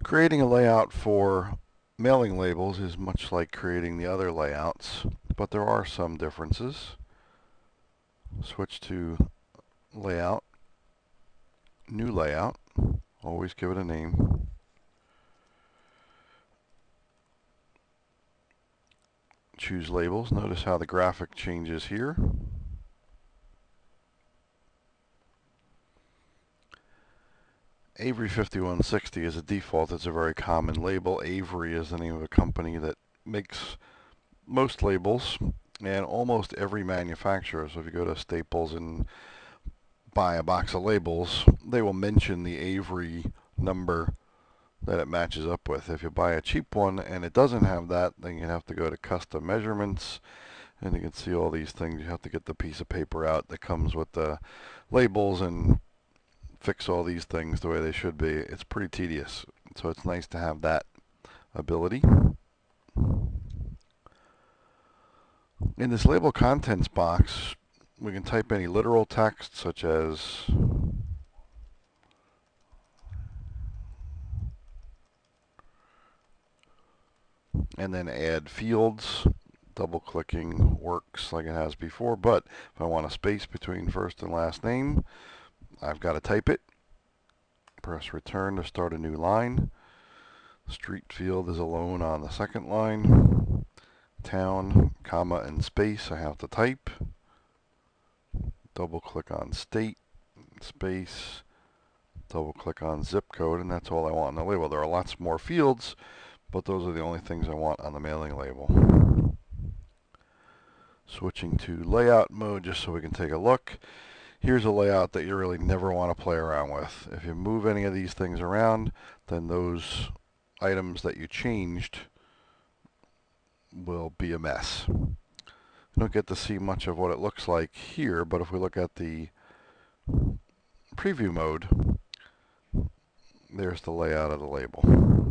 Creating a layout for mailing labels is much like creating the other layouts, but there are some differences. Switch to Layout, New Layout, always give it a name. Choose Labels. Notice how the graphic changes here. Avery 5160 is a default. It's a very common label. Avery is the name of a company that makes most labels and almost every manufacturer. So if you go to Staples and buy a box of labels, they will mention the Avery number that it matches up with. If you buy a cheap one and it doesn't have that, then you have to go to custom measurements, and you can see all these things. You have to get the piece of paper out that comes with the labels and fix all these things the way they should be. It's pretty tedious, so it's nice to have that ability. In this label contents box, we can type any literal text such as and then add fields. Double clicking works like it has before, but if I want a space between first and last name, I've got to type it. Press return to start a new line. Street field is alone on the second line. Town, comma, and space I have to type. Double click on state, space, double click on zip code, and that's all I want in the label. There are lots more fields, but those are the only things I want on the mailing label. Switching to layout mode just so we can take a look. Here's a layout that you really never want to play around with. If you move any of these things around, then those items that you changed will be a mess. You don't get to see much of what it looks like here, but if we look at the preview mode, there's the layout of the label.